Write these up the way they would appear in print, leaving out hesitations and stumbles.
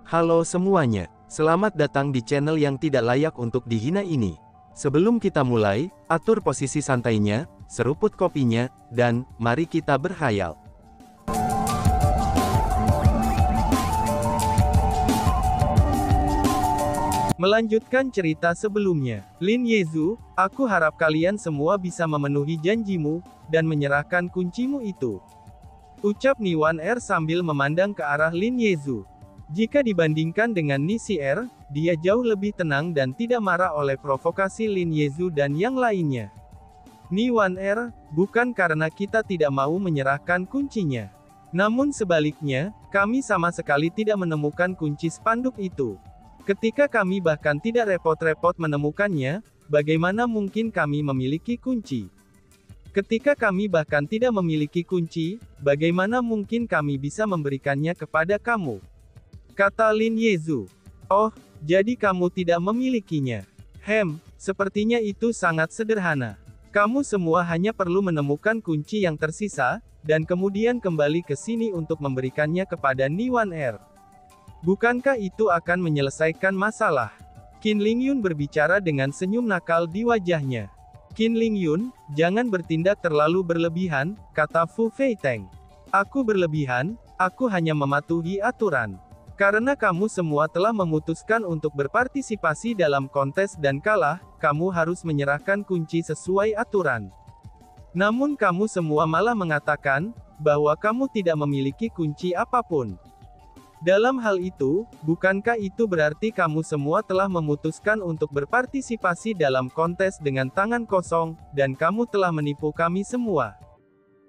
Halo semuanya, selamat datang di channel yang tidak layak untuk dihina ini. Sebelum kita mulai, atur posisi santainya, seruput kopinya, dan mari kita berkhayal. Melanjutkan cerita sebelumnya, Lin Yezu, aku harap kalian semua bisa memenuhi janjimu, dan menyerahkan kuncimu itu. Ucap Niwan Er sambil memandang ke arah Lin Yezu. Jika dibandingkan dengan Nisi Er, dia jauh lebih tenang dan tidak marah oleh provokasi Lin Yezu dan yang lainnya. Niwan Er, bukan karena kita tidak mau menyerahkan kuncinya. Namun sebaliknya, kami sama sekali tidak menemukan kunci spanduk itu. Ketika kami bahkan tidak repot-repot menemukannya, bagaimana mungkin kami memiliki kunci? Ketika kami bahkan tidak memiliki kunci, bagaimana mungkin kami bisa memberikannya kepada kamu? Kata Lin Yezu. Oh, jadi kamu tidak memilikinya. Sepertinya itu sangat sederhana. Kamu semua hanya perlu menemukan kunci yang tersisa, dan kemudian kembali ke sini untuk memberikannya kepada Niwan Er. Bukankah itu akan menyelesaikan masalah? Qin Lingyun berbicara dengan senyum nakal di wajahnya. Qin Lingyun, jangan bertindak terlalu berlebihan, kata Fu Feiteng. Aku berlebihan, aku hanya mematuhi aturan. Karena kamu semua telah memutuskan untuk berpartisipasi dalam kontes dan kalah, kamu harus menyerahkan kunci sesuai aturan. Namun kamu semua malah mengatakan, bahwa kamu tidak memiliki kunci apapun. Dalam hal itu, bukankah itu berarti kamu semua telah memutuskan untuk berpartisipasi dalam kontes dengan tangan kosong, dan kamu telah menipu kami semua?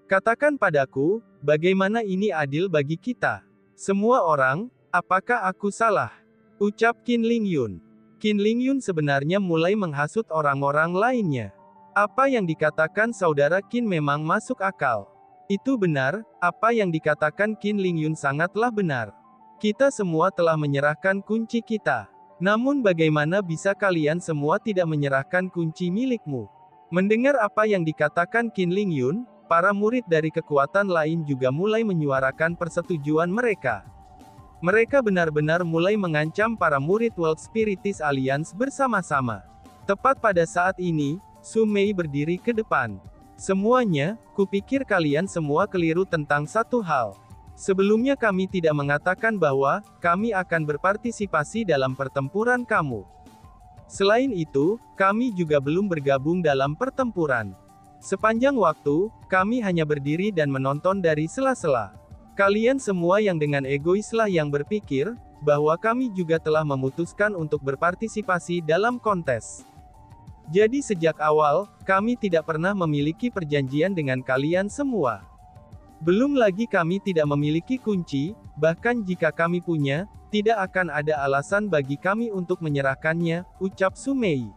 Katakan padaku, bagaimana ini adil bagi kita? Semua orang, apakah aku salah? Ucap Qin Lingyun. Qin Lingyun sebenarnya mulai menghasut orang-orang lainnya. Apa yang dikatakan saudara Qin memang masuk akal. Itu benar, apa yang dikatakan Qin Lingyun sangatlah benar. Kita semua telah menyerahkan kunci kita. Namun bagaimana bisa kalian semua tidak menyerahkan kunci milikmu? Mendengar apa yang dikatakan Qin Lingyun, para murid dari kekuatan lain juga mulai menyuarakan persetujuan mereka. Mereka benar-benar mulai mengancam para murid World Spiritist Alliance bersama-sama. Tepat pada saat ini, Su Mei berdiri ke depan. Semuanya, kupikir kalian semua keliru tentang satu hal. Sebelumnya kami tidak mengatakan bahwa, kami akan berpartisipasi dalam pertempuran kamu. Selain itu, kami juga belum bergabung dalam pertempuran. Sepanjang waktu, kami hanya berdiri dan menonton dari sela-sela. Kalian semua yang dengan egoislah yang berpikir, bahwa kami juga telah memutuskan untuk berpartisipasi dalam kontes. Jadi sejak awal, kami tidak pernah memiliki perjanjian dengan kalian semua. Belum lagi kami tidak memiliki kunci, bahkan jika kami punya, tidak akan ada alasan bagi kami untuk menyerahkannya, ucap Su Mei.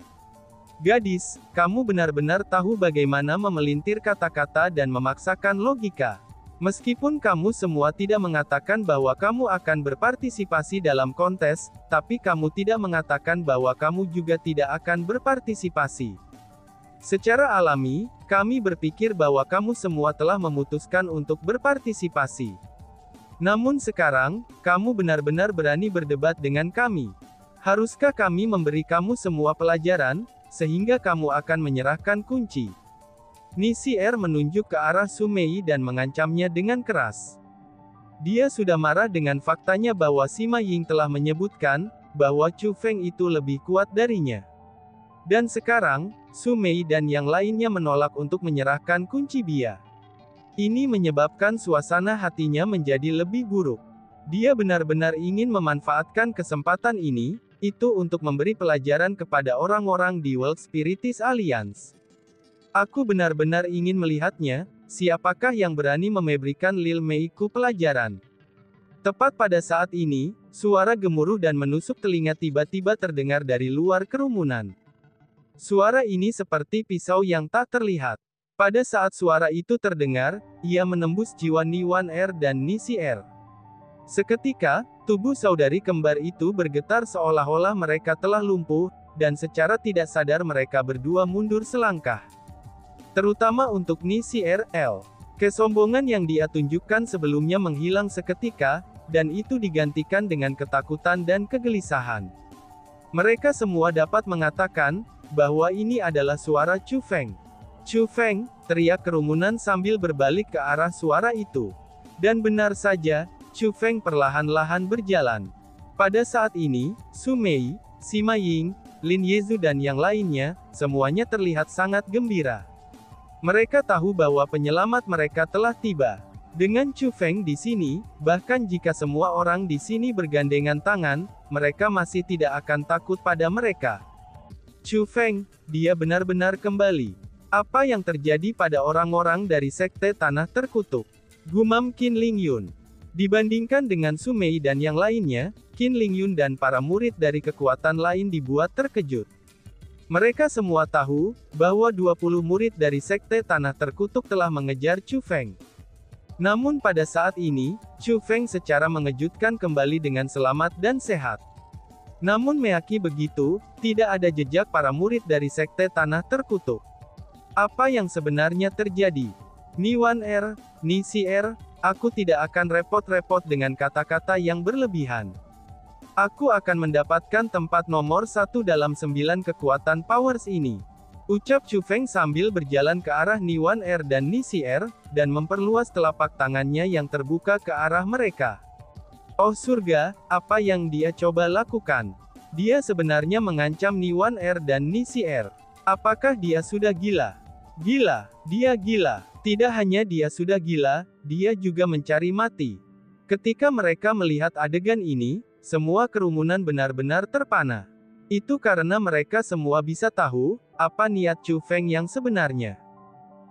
Gadis, kamu benar-benar tahu bagaimana memelintir kata-kata dan memaksakan logika. Meskipun kamu semua tidak mengatakan bahwa kamu akan berpartisipasi dalam kontes, tapi kamu tidak mengatakan bahwa kamu juga tidak akan berpartisipasi. Secara alami, kami berpikir bahwa kamu semua telah memutuskan untuk berpartisipasi. Namun sekarang, kamu benar-benar berani berdebat dengan kami. Haruskah kami memberi kamu semua pelajaran, sehingga kamu akan menyerahkan kunci? Nisi Er menunjuk ke arah Su Mei dan mengancamnya dengan keras. Dia sudah marah dengan faktanya bahwa Sima Ying telah menyebutkan, bahwa Chu Feng itu lebih kuat darinya. Dan sekarang, Su Mei dan yang lainnya menolak untuk menyerahkan kunci Bia. Ini menyebabkan suasana hatinya menjadi lebih buruk. Dia benar-benar ingin memanfaatkan kesempatan ini, itu untuk memberi pelajaran kepada orang-orang di World Spiritist Alliance. Aku benar-benar ingin melihatnya, siapakah yang berani memberikan Lil Mei Ku pelajaran. Tepat pada saat ini, suara gemuruh dan menusuk telinga tiba-tiba terdengar dari luar kerumunan. Suara ini seperti pisau yang tak terlihat. Pada saat suara itu terdengar, ia menembus jiwa Niwan Er dan Nisi Er. Seketika, tubuh saudari kembar itu bergetar seolah-olah mereka telah lumpuh, dan secara tidak sadar mereka berdua mundur selangkah. Terutama untuk Nisi Er. Kesombongan yang dia tunjukkan sebelumnya menghilang seketika, dan itu digantikan dengan ketakutan dan kegelisahan. Mereka semua dapat mengatakan bahwa ini adalah suara Chu Feng. Chu Feng, teriak kerumunan sambil berbalik ke arah suara itu. Dan benar saja, Chu Feng perlahan-lahan berjalan. Pada saat ini, Su Mei, Sima Ying, Lin Yezu dan yang lainnya, semuanya terlihat sangat gembira. Mereka tahu bahwa penyelamat mereka telah tiba. Dengan Chu Feng di sini, bahkan jika semua orang di sini bergandengan tangan, mereka masih tidak akan takut pada mereka. Chu Feng, dia benar-benar kembali. Apa yang terjadi pada orang-orang dari Sekte Tanah Terkutuk? Gumam Qin Lingyun. Dibandingkan dengan Su Mei dan yang lainnya, Qin Lingyun dan para murid dari kekuatan lain dibuat terkejut. Mereka semua tahu bahwa 20 murid dari Sekte Tanah Terkutuk telah mengejar Chu Feng. Namun pada saat ini, Chu Feng secara mengejutkan kembali dengan selamat dan sehat. Namun meaki begitu, tidak ada jejak para murid dari Sekte Tanah Terkutuk. Apa yang sebenarnya terjadi? Ni Wan Er, Ni Si Er, aku tidak akan repot-repot dengan kata-kata yang berlebihan. Aku akan mendapatkan tempat nomor 1 dalam 9 kekuatan powers ini. Ucap Chu Feng sambil berjalan ke arah Ni Wan Er dan Ni Si Er, dan memperluas telapak tangannya yang terbuka ke arah mereka. Oh surga, apa yang dia coba lakukan? Dia sebenarnya mengancam Ni Wan Er dan Ni Si Er. Apakah dia sudah gila? Gila, dia gila. Tidak hanya dia sudah gila, dia juga mencari mati. Ketika mereka melihat adegan ini, semua kerumunan benar-benar terpana. Itu karena mereka semua bisa tahu, apa niat Chu Feng yang sebenarnya.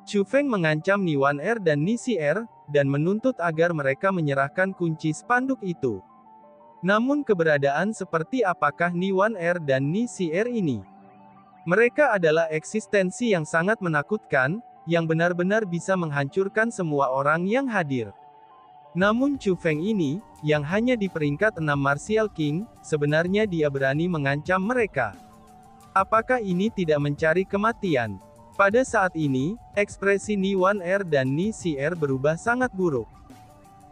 Chu Feng mengancam Ni Wan Er dan Ni Si Er, dan menuntut agar mereka menyerahkan kunci spanduk itu. Namun keberadaan seperti apakah Ni Wan Er dan Ni Si Er ini? Mereka adalah eksistensi yang sangat menakutkan, yang benar-benar bisa menghancurkan semua orang yang hadir. Namun Chu Feng ini, yang hanya di peringkat 6 Martial King, sebenarnya dia berani mengancam mereka. Apakah ini tidak mencari kematian? Pada saat ini, ekspresi Ni Wan Er dan Ni Si Er berubah sangat buruk.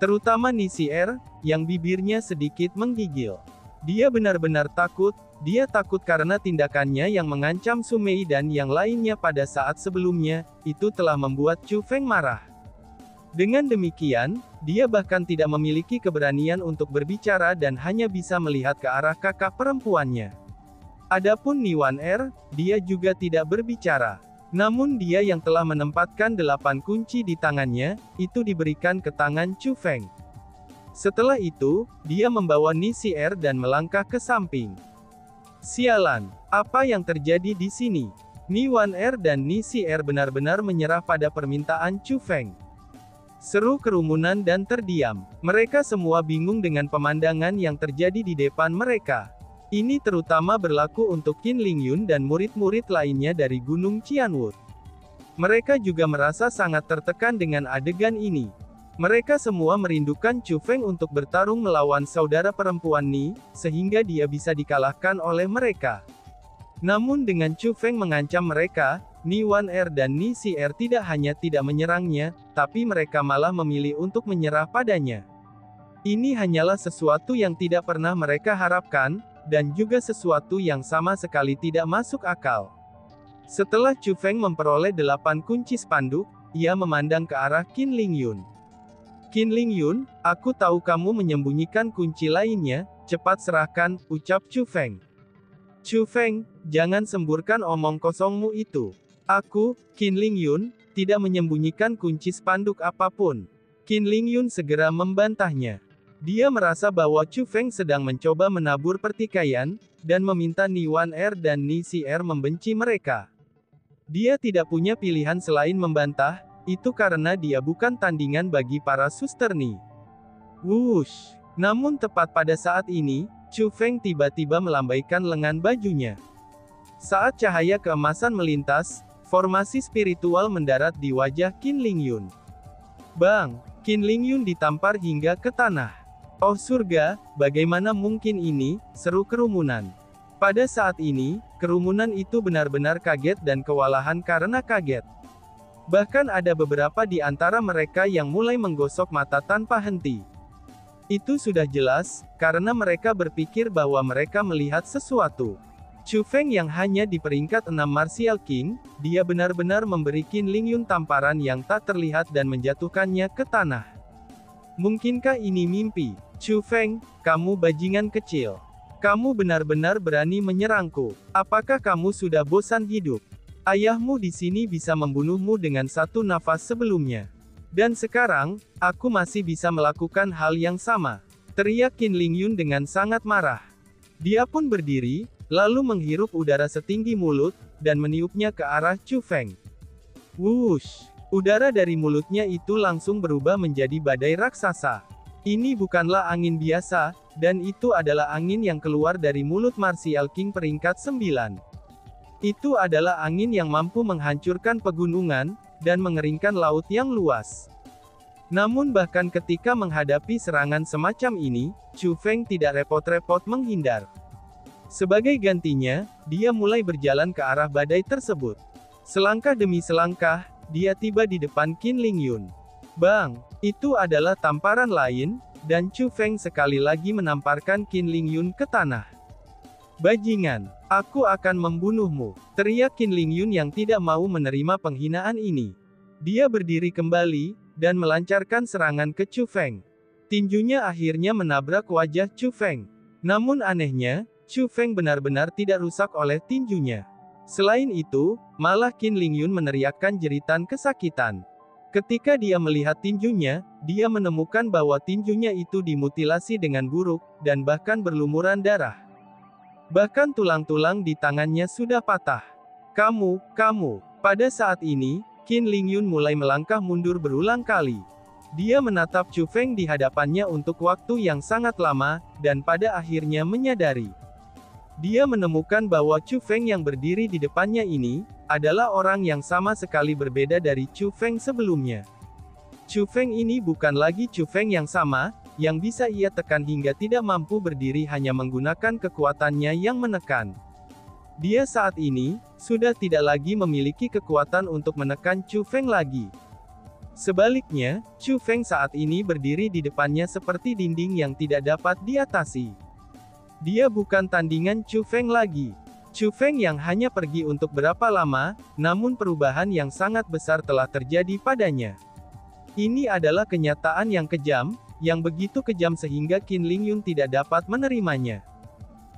Terutama Ni Si Er, yang bibirnya sedikit menggigil. Dia benar-benar takut. Dia takut karena tindakannya yang mengancam Su Mei dan yang lainnya pada saat sebelumnya, itu telah membuat Chu Feng marah. Dengan demikian, dia bahkan tidak memiliki keberanian untuk berbicara dan hanya bisa melihat ke arah kakak perempuannya. Adapun Ni Wan Er, dia juga tidak berbicara. Namun dia yang telah menempatkan 8 kunci di tangannya, itu diberikan ke tangan Chu Feng. Setelah itu, dia membawa Ni Si Er dan melangkah ke samping. Sialan, apa yang terjadi di sini? Ni Wan Er dan Ni Si Er benar-benar menyerah pada permintaan Chu Feng. Seru kerumunan dan terdiam. Mereka semua bingung dengan pemandangan yang terjadi di depan mereka. Ini terutama berlaku untuk Qin Lingyun dan murid-murid lainnya dari Gunung Qianwu. Mereka juga merasa sangat tertekan dengan adegan ini. Mereka semua merindukan Chu Feng untuk bertarung melawan saudara perempuan Ni, sehingga dia bisa dikalahkan oleh mereka. Namun dengan Chu Feng mengancam mereka, Ni Wan Er dan Ni Si Er tidak hanya tidak menyerangnya, tapi mereka malah memilih untuk menyerah padanya. Ini hanyalah sesuatu yang tidak pernah mereka harapkan, dan juga sesuatu yang sama sekali tidak masuk akal. Setelah Chu Feng memperoleh 8 kunci spanduk, ia memandang ke arah Qin Lingyun. Qin Lingyun, aku tahu kamu menyembunyikan kunci lainnya, cepat serahkan, ucap Chu Feng. Chu Feng, jangan semburkan omong kosongmu itu. Aku, Qin Lingyun, tidak menyembunyikan kunci spanduk apapun. Qin Lingyun segera membantahnya. Dia merasa bahwa Chu Feng sedang mencoba menabur pertikaian, dan meminta Ni Wan Er dan Ni Si Er membenci mereka. Dia tidak punya pilihan selain membantah, itu karena dia bukan tandingan bagi para suster Ni. Wush! Namun tepat pada saat ini, Chu Feng tiba-tiba melambaikan lengan bajunya. Saat cahaya keemasan melintas, formasi spiritual mendarat di wajah Qin Lingyun. Bang! Qin Lingyun ditampar hingga ke tanah. Oh surga, bagaimana mungkin ini, seru kerumunan. Pada saat ini, kerumunan itu benar-benar kaget dan kewalahan karena kaget. Bahkan ada beberapa di antara mereka yang mulai menggosok mata tanpa henti. Itu sudah jelas, karena mereka berpikir bahwa mereka melihat sesuatu. Chu Feng yang hanya di peringkat 6 Martial King, dia benar-benar memberi Qin Lingyun tamparan yang tak terlihat dan menjatuhkannya ke tanah. Mungkinkah ini mimpi? Chu Feng, kamu bajingan kecil. Kamu benar-benar berani menyerangku. Apakah kamu sudah bosan hidup? Ayahmu di sini bisa membunuhmu dengan satu nafas sebelumnya. Dan sekarang, aku masih bisa melakukan hal yang sama. Teriak Qin Lingyun dengan sangat marah. Dia pun berdiri, lalu menghirup udara setinggi mulut, dan meniupnya ke arah Chu Feng. Wush! Udara dari mulutnya itu langsung berubah menjadi badai raksasa. Ini bukanlah angin biasa, dan itu adalah angin yang keluar dari mulut Martial King peringkat 9. Itu adalah angin yang mampu menghancurkan pegunungan, dan mengeringkan laut yang luas. Namun bahkan ketika menghadapi serangan semacam ini, Chu Feng tidak repot-repot menghindar. Sebagai gantinya, dia mulai berjalan ke arah badai tersebut. Selangkah demi selangkah, dia tiba di depan Qin Lingyun. Bang! Itu adalah tamparan lain, dan Chu Feng sekali lagi menamparkan Qin Lingyun ke tanah. Bajingan! Aku akan membunuhmu! Teriak Qin Lingyun yang tidak mau menerima penghinaan ini. Dia berdiri kembali, dan melancarkan serangan ke Chu Feng. Tinjunya akhirnya menabrak wajah Chu Feng. Namun anehnya, Chu Feng benar-benar tidak rusak oleh tinjunya. Selain itu, malah Qin Lingyun meneriakkan jeritan kesakitan. Ketika dia melihat tinjunya, dia menemukan bahwa tinjunya itu dimutilasi dengan buruk, dan bahkan berlumuran darah. Bahkan tulang-tulang di tangannya sudah patah. Kamu. Pada saat ini, Qin Lingyun mulai melangkah mundur berulang kali. Dia menatap Chu Feng di hadapannya untuk waktu yang sangat lama, dan pada akhirnya menyadari. Dia menemukan bahwa Chu Feng yang berdiri di depannya ini, adalah orang yang sama sekali berbeda dari Chu Feng sebelumnya. Chu Feng ini bukan lagi Chu Feng yang sama, yang bisa ia tekan hingga tidak mampu berdiri hanya menggunakan kekuatannya yang menekan. Dia saat ini, sudah tidak lagi memiliki kekuatan untuk menekan Chu Feng lagi. Sebaliknya, Chu Feng saat ini berdiri di depannya seperti dinding yang tidak dapat diatasi. Dia bukan tandingan Chu Feng lagi. Chu Feng yang hanya pergi untuk berapa lama, namun perubahan yang sangat besar telah terjadi padanya. Ini adalah kenyataan yang kejam, yang begitu kejam sehingga Qin Lingyun tidak dapat menerimanya.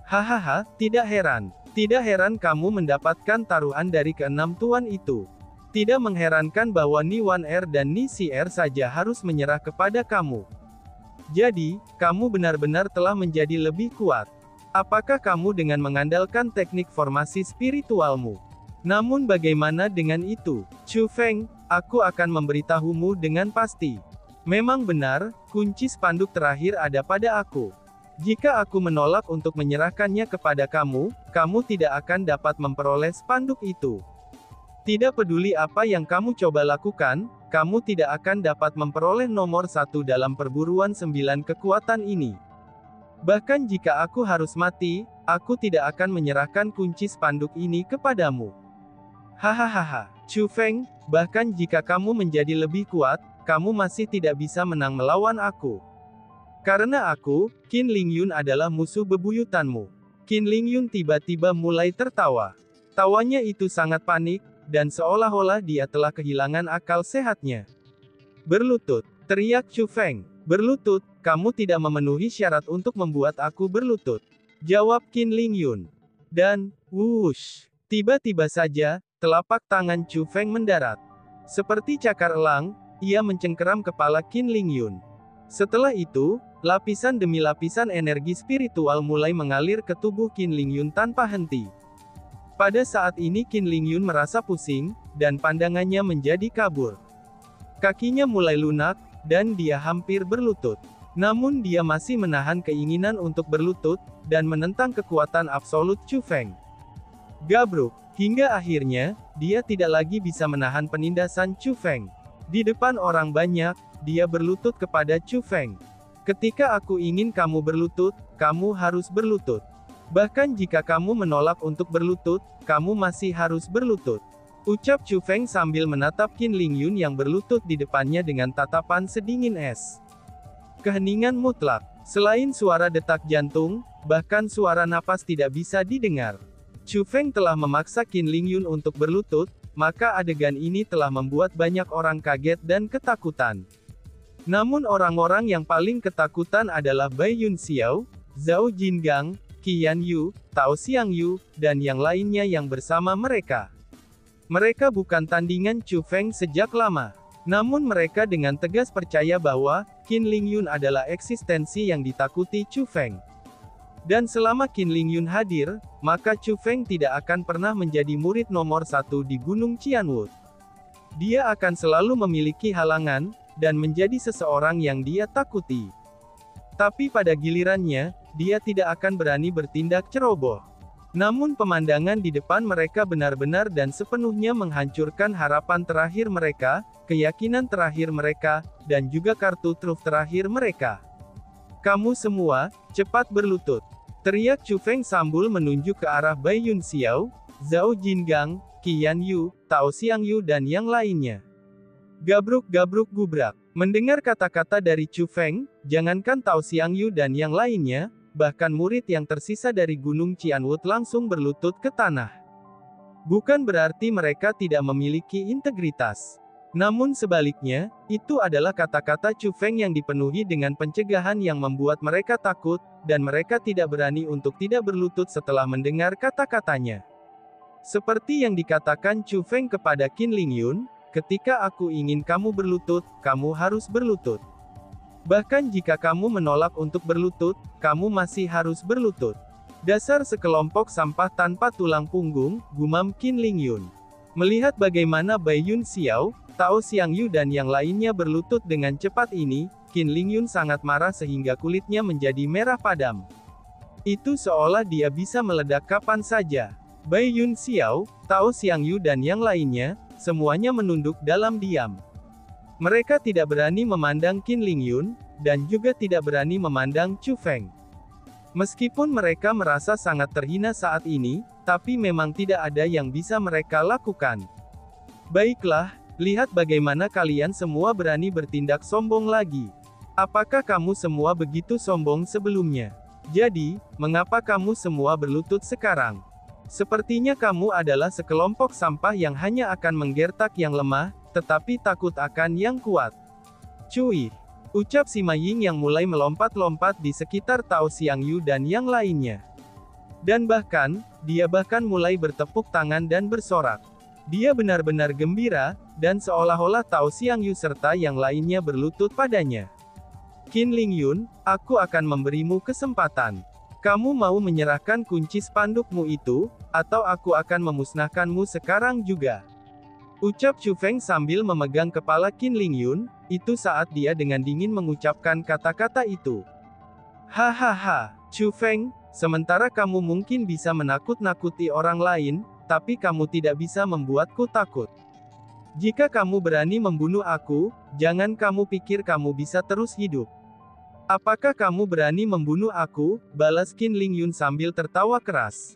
Hahaha, tidak heran kamu mendapatkan taruhan dari keenam tuan itu. Tidak mengherankan bahwa Ni Wan Er dan Ni Si Er saja harus menyerah kepada kamu. Jadi, kamu benar-benar telah menjadi lebih kuat. Apakah kamu dengan mengandalkan teknik formasi spiritualmu? Namun bagaimana dengan itu, Chu Feng? Aku akan memberitahumu dengan pasti. Memang benar, kunci spanduk terakhir ada pada aku. Jika aku menolak untuk menyerahkannya kepada kamu, kamu tidak akan dapat memperoleh spanduk itu. Tidak peduli apa yang kamu coba lakukan, kamu tidak akan dapat memperoleh nomor 1 dalam perburuan 9 kekuatan ini. Bahkan jika aku harus mati, aku tidak akan menyerahkan kunci spanduk ini kepadamu. Hahaha, Chu Feng, bahkan jika kamu menjadi lebih kuat, kamu masih tidak bisa menang melawan aku. Karena aku, Qin Lingyun adalah musuh bebuyutanmu. Qin Lingyun tiba-tiba mulai tertawa. Tawanya itu sangat panik, dan seolah-olah dia telah kehilangan akal sehatnya. Berlutut, teriak Chu Feng. Berlutut, kamu tidak memenuhi syarat untuk membuat aku berlutut. Jawab Qin Lingyun. Dan, wush, tiba-tiba saja, telapak tangan Chu Feng mendarat. Seperti cakar elang, ia mencengkeram kepala Qin Lingyun. Setelah itu, lapisan demi lapisan energi spiritual mulai mengalir ke tubuh Qin Lingyun tanpa henti. Pada saat ini Qin Lingyun merasa pusing, dan pandangannya menjadi kabur. Kakinya mulai lunak, dan dia hampir berlutut. Namun dia masih menahan keinginan untuk berlutut, dan menentang kekuatan absolut Chu Feng. Gabruk, hingga akhirnya, dia tidak lagi bisa menahan penindasan Chu Feng. Di depan orang banyak, dia berlutut kepada Chu Feng. Ketika aku ingin kamu berlutut, kamu harus berlutut. Bahkan jika kamu menolak untuk berlutut, kamu masih harus berlutut. Ucap Chu Feng sambil menatap Qin Lingyun yang berlutut di depannya dengan tatapan sedingin es. Keheningan mutlak. Selain suara detak jantung, bahkan suara napas tidak bisa didengar. Chu Feng telah memaksa Qin Lingyun untuk berlutut, maka adegan ini telah membuat banyak orang kaget dan ketakutan. Namun orang-orang yang paling ketakutan adalah Bai Yunxiao, Zhao Jingang, Qi Yanyu, Tao Xiangyu, dan yang lainnya yang bersama mereka. Mereka bukan tandingan Chu Feng sejak lama. Namun mereka dengan tegas percaya bahwa Qin Lingyun adalah eksistensi yang ditakuti Chu Feng. Dan selama Qin Lingyun hadir, maka Chu Feng tidak akan pernah menjadi murid nomor 1 di Gunung Qianwu. Dia akan selalu memiliki halangan, dan menjadi seseorang yang dia takuti. Tapi pada gilirannya, dia tidak akan berani bertindak ceroboh. Namun pemandangan di depan mereka benar-benar dan sepenuhnya menghancurkan harapan terakhir mereka, keyakinan terakhir mereka, dan juga kartu truf terakhir mereka. Kamu semua, cepat berlutut. Teriak Chu Feng sambil menunjuk ke arah Bai Yunxiao, Zhao Jingang, Qi Yanyu, Tao Xiangyu dan yang lainnya. Gabruk-gabruk gubrak. Mendengar kata-kata dari Chu Feng, jangankan Tao Xiangyu dan yang lainnya, bahkan murid yang tersisa dari Gunung Qianwu langsung berlutut ke tanah. Bukan berarti mereka tidak memiliki integritas. Namun sebaliknya, itu adalah kata-kata Chu Feng yang dipenuhi dengan pencegahan yang membuat mereka takut, dan mereka tidak berani untuk tidak berlutut setelah mendengar kata-katanya. Seperti yang dikatakan Chu Feng kepada Qin Lingyun, ketika aku ingin kamu berlutut, kamu harus berlutut. Bahkan jika kamu menolak untuk berlutut, kamu masih harus berlutut. Dasar sekelompok sampah tanpa tulang punggung, gumam Qin Lingyun. Melihat bagaimana Bai Yunxiao, Tao Xiangyu dan yang lainnya berlutut dengan cepat ini, Qin Lingyun sangat marah sehingga kulitnya menjadi merah padam. Itu seolah dia bisa meledak kapan saja. Bai Yunxiao, Tao Xiangyu dan yang lainnya, semuanya menunduk dalam diam. Mereka tidak berani memandang Qin Lingyun, dan juga tidak berani memandang Chu Feng. Meskipun mereka merasa sangat terhina saat ini, tapi memang tidak ada yang bisa mereka lakukan. Baiklah, lihat bagaimana kalian semua berani bertindak sombong lagi. Apakah kamu semua begitu sombong sebelumnya? Jadi, mengapa kamu semua berlutut sekarang? Sepertinya kamu adalah sekelompok sampah yang hanya akan menggertak yang lemah, tetapi takut akan yang kuat. Cui, ucap Sima Ying yang mulai melompat-lompat di sekitar Tao Xiangyu dan yang lainnya. Dan bahkan, dia mulai bertepuk tangan dan bersorak. Dia benar-benar gembira, dan seolah-olah Tao Xiangyu serta yang lainnya berlutut padanya. Qin Lingyun, aku akan memberimu kesempatan. Kamu mau menyerahkan kunci spandukmu itu, atau aku akan memusnahkanmu sekarang juga. Ucap Chu Feng sambil memegang kepala Qin Lingyun, itu saat dia dengan dingin mengucapkan kata-kata itu. Hahaha, Chu Feng, sementara kamu mungkin bisa menakut-nakuti orang lain, tapi kamu tidak bisa membuatku takut. Jika kamu berani membunuh aku, jangan kamu pikir kamu bisa terus hidup. Apakah kamu berani membunuh aku? Balas Qin Lingyun sambil tertawa keras.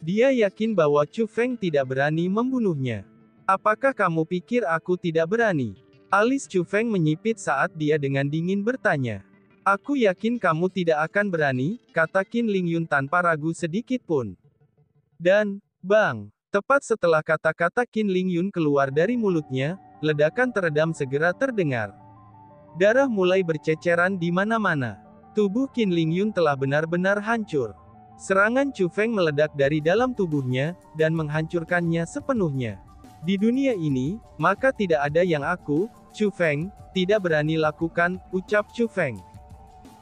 Dia yakin bahwa Chu Feng tidak berani membunuhnya. Apakah kamu pikir aku tidak berani? Alis Chu Feng menyipit saat dia dengan dingin bertanya. Aku yakin kamu tidak akan berani, kata Qin Lingyun tanpa ragu sedikit pun. Dan, bang, tepat setelah kata-kata Qin Lingyun keluar dari mulutnya, ledakan teredam segera terdengar. Darah mulai berceceran di mana-mana. Tubuh Qin Lingyun telah benar-benar hancur. Serangan Chu Feng meledak dari dalam tubuhnya, dan menghancurkannya sepenuhnya. Di dunia ini, maka tidak ada yang aku, Chu Feng, tidak berani lakukan, ucap Chu Feng.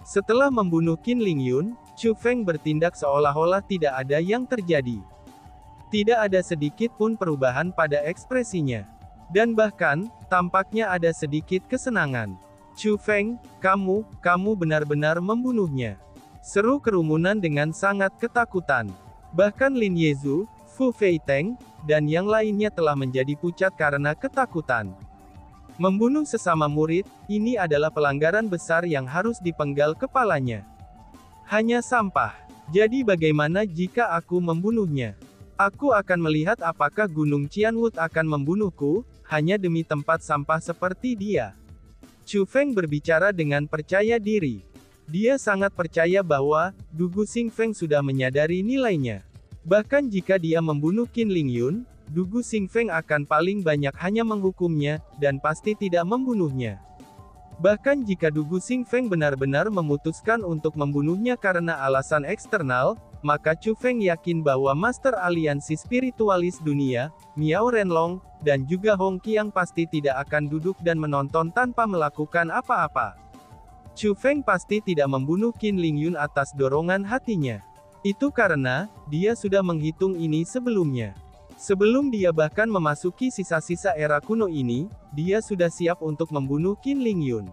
Setelah membunuh Qin Lingyun, Chu Feng bertindak seolah-olah tidak ada yang terjadi. Tidak ada sedikit pun perubahan pada ekspresinya. Dan bahkan, tampaknya ada sedikit kesenangan. Chu Feng, kamu benar-benar membunuhnya. Seru kerumunan dengan sangat ketakutan. Bahkan Lin Yezu, Fu Feiteng, dan yang lainnya telah menjadi pucat karena ketakutan. Membunuh sesama murid, ini adalah pelanggaran besar yang harus dipenggal kepalanya. Hanya sampah. Jadi bagaimana jika aku membunuhnya? Aku akan melihat apakah Gunung Qianwu akan membunuhku, hanya demi tempat sampah seperti dia. Chu Feng berbicara dengan percaya diri. Dia sangat percaya bahwa Du Gu Xingfeng sudah menyadari nilainya. Bahkan jika dia membunuh Qin Lingyun, Du Gu Xingfeng akan paling banyak hanya menghukumnya, dan pasti tidak membunuhnya. Bahkan jika Du Gu Xingfeng benar-benar memutuskan untuk membunuhnya karena alasan eksternal, maka Chu Feng yakin bahwa Master Aliansi Spiritualis Dunia, Miao Renlong, dan juga Hong Qiang pasti tidak akan duduk dan menonton tanpa melakukan apa-apa. Chu Feng pasti tidak membunuh Qin Lingyun atas dorongan hatinya. Itu karena, dia sudah menghitung ini sebelumnya. Sebelum dia bahkan memasuki sisa-sisa era kuno ini, dia sudah siap untuk membunuh Qin Lingyun.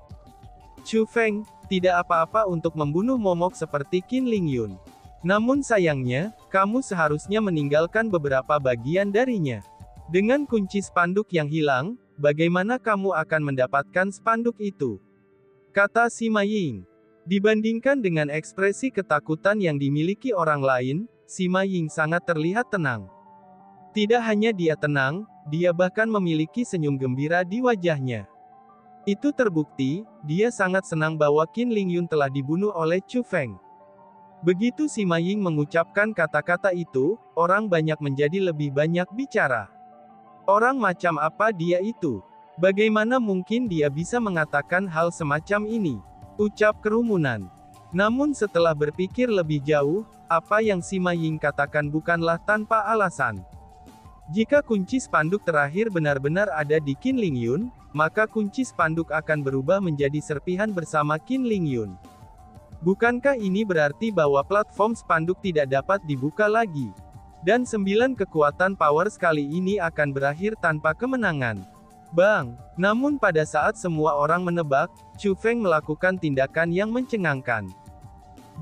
Chu Feng, tidak apa-apa untuk membunuh momok seperti Qin Lingyun. Namun sayangnya, kamu seharusnya meninggalkan beberapa bagian darinya. Dengan kunci spanduk yang hilang, bagaimana kamu akan mendapatkan spanduk itu? Kata Sima Ying. Dibandingkan dengan ekspresi ketakutan yang dimiliki orang lain, Sima Ying sangat terlihat tenang. Tidak hanya dia tenang, dia bahkan memiliki senyum gembira di wajahnya. Itu terbukti, dia sangat senang bahwa Qin Lingyun telah dibunuh oleh Chu Feng. Begitu Sima Ying mengucapkan kata-kata itu, orang banyak menjadi lebih banyak bicara. Orang macam apa dia itu? Bagaimana mungkin dia bisa mengatakan hal semacam ini? Ucap kerumunan. Namun setelah berpikir lebih jauh, apa yang Sima Ying katakan bukanlah tanpa alasan. Jika kunci spanduk terakhir benar-benar ada di Qin Lingyun, maka kunci spanduk akan berubah menjadi serpihan bersama Qin Lingyun. Bukankah ini berarti bahwa platform spanduk tidak dapat dibuka lagi? Dan 9 kekuatan power sekali ini akan berakhir tanpa kemenangan. Bang! Namun pada saat semua orang menebak, Chu Feng melakukan tindakan yang mencengangkan.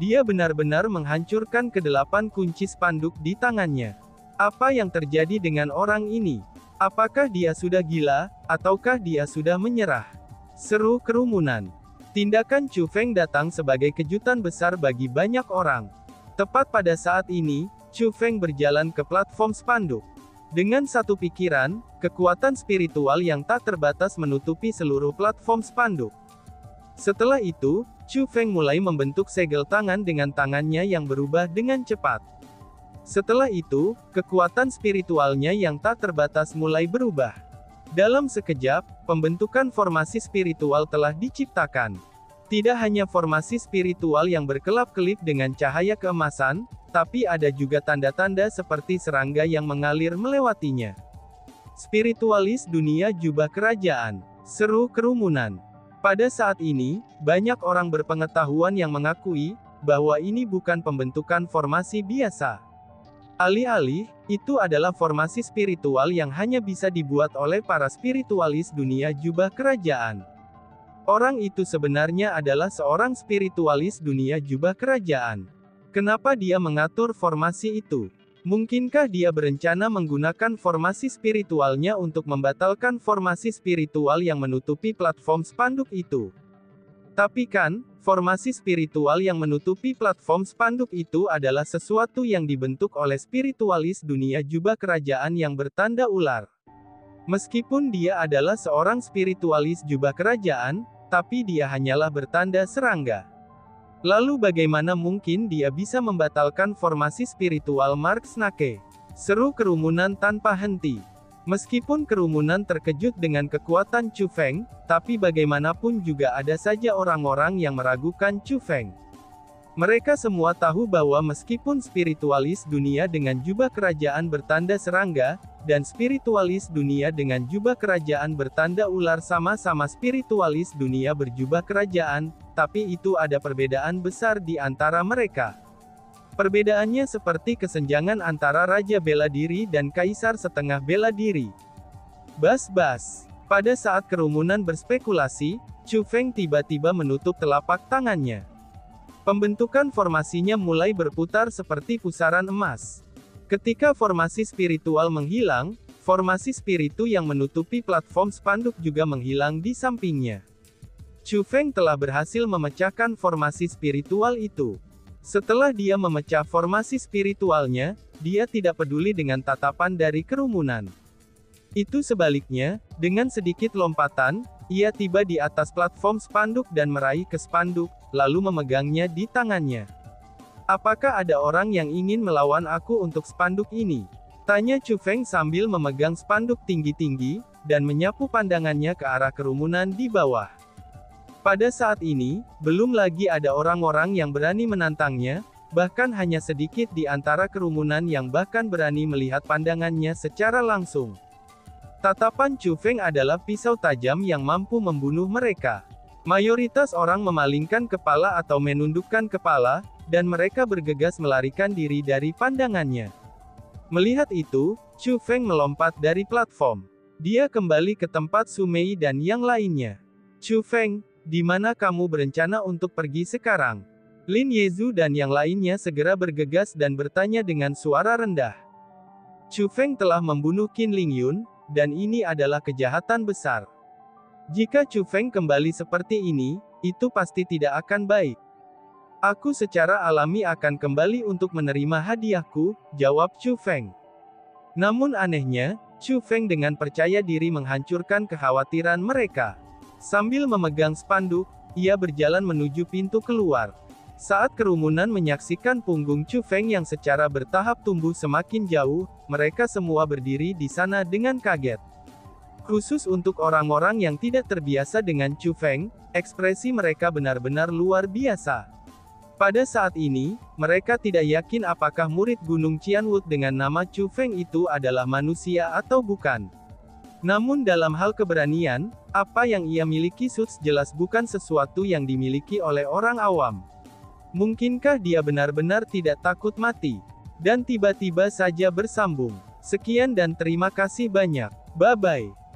Dia benar-benar menghancurkan ke-8 kunci spanduk di tangannya. Apa yang terjadi dengan orang ini? Apakah dia sudah gila, ataukah dia sudah menyerah? Seru kerumunan. Tindakan Chu Feng datang sebagai kejutan besar bagi banyak orang. Tepat pada saat ini, Chu Feng berjalan ke platform spanduk. Dengan satu pikiran, kekuatan spiritual yang tak terbatas menutupi seluruh platform spanduk. Setelah itu, Chu Feng mulai membentuk segel tangan dengan tangannya yang berubah dengan cepat. Setelah itu, kekuatan spiritualnya yang tak terbatas mulai berubah. Dalam sekejap, pembentukan formasi spiritual telah diciptakan. Tidak hanya formasi spiritual yang berkelap-kelip dengan cahaya keemasan, tapi ada juga tanda-tanda seperti serangga yang mengalir melewatinya. Spiritualis dunia jubah kerajaan. Seru kerumunan. Pada saat ini, banyak orang berpengetahuan yang mengakui bahwa ini bukan pembentukan formasi biasa. Alih-alih, itu adalah formasi spiritual yang hanya bisa dibuat oleh para spiritualis dunia jubah kerajaan. Orang itu sebenarnya adalah seorang spiritualis dunia jubah kerajaan. Kenapa dia mengatur formasi itu? Mungkinkah dia berencana menggunakan formasi spiritualnya untuk membatalkan formasi spiritual yang menutupi platform spanduk itu? Tapi kan, formasi spiritual yang menutupi platform spanduk itu adalah sesuatu yang dibentuk oleh spiritualis dunia jubah kerajaan yang bertanda ular. Meskipun dia adalah seorang spiritualis jubah kerajaan, tapi dia hanyalah bertanda serangga. Lalu bagaimana mungkin dia bisa membatalkan formasi spiritual Mark Snake? Seru kerumunan tanpa henti. Meskipun kerumunan terkejut dengan kekuatan Chu Feng, tapi bagaimanapun juga ada saja orang-orang yang meragukan Chu Feng. Mereka semua tahu bahwa meskipun spiritualis dunia dengan jubah kerajaan bertanda serangga, dan spiritualis dunia dengan jubah kerajaan bertanda ular sama-sama spiritualis dunia berjubah kerajaan, tapi itu ada perbedaan besar di antara mereka. Perbedaannya seperti kesenjangan antara Raja Bela Diri dan Kaisar Setengah Bela Diri. Bas-bas. Pada saat kerumunan berspekulasi, Chu Feng tiba-tiba menutup telapak tangannya. Pembentukan formasinya mulai berputar seperti pusaran emas. Ketika formasi spiritual menghilang, formasi spiritu yang menutupi platform spanduk juga menghilang di sampingnya. Chu Feng telah berhasil memecahkan formasi spiritual itu. Setelah dia memecah formasi spiritualnya, dia tidak peduli dengan tatapan dari kerumunan. Itu sebaliknya, dengan sedikit lompatan, Ia tiba di atas platform spanduk dan meraih ke spanduk, lalu memegangnya di tangannya. Apakah ada orang yang ingin melawan aku untuk spanduk ini? Tanya Chu Feng sambil memegang spanduk tinggi-tinggi, dan menyapu pandangannya ke arah kerumunan di bawah. Pada saat ini, belum lagi ada orang-orang yang berani menantangnya, bahkan hanya sedikit di antara kerumunan yang bahkan berani melihat pandangannya secara langsung. Tatapan Chu Feng adalah pisau tajam yang mampu membunuh mereka. Mayoritas orang memalingkan kepala atau menundukkan kepala, dan mereka bergegas melarikan diri dari pandangannya. Melihat itu, Chu Feng melompat dari platform. Dia kembali ke tempat Su Mei dan yang lainnya. Chu Feng, di mana kamu berencana untuk pergi sekarang? Lin Yezu dan yang lainnya segera bergegas dan bertanya dengan suara rendah. Chu Feng telah membunuh Qin Lingyun, dan ini adalah kejahatan besar. Jika Chu Feng kembali seperti ini, itu pasti tidak akan baik. Aku secara alami akan kembali untuk menerima hadiahku, jawab Chu Feng. Namun anehnya, Chu Feng dengan percaya diri menghancurkan kekhawatiran mereka. Sambil memegang spanduk, ia berjalan menuju pintu keluar. Saat kerumunan menyaksikan punggung Chu Feng yang secara bertahap tumbuh semakin jauh, mereka semua berdiri di sana dengan kaget. Khusus untuk orang-orang yang tidak terbiasa dengan Chu Feng, ekspresi mereka benar-benar luar biasa. Pada saat ini, mereka tidak yakin apakah murid Gunung Qianwood dengan nama Chu Feng itu adalah manusia atau bukan. Namun dalam hal keberanian, apa yang ia miliki jelas bukan sesuatu yang dimiliki oleh orang awam. Mungkinkah dia benar-benar tidak takut mati? Dan tiba-tiba saja bersambung. Sekian dan terima kasih banyak. Bye-bye.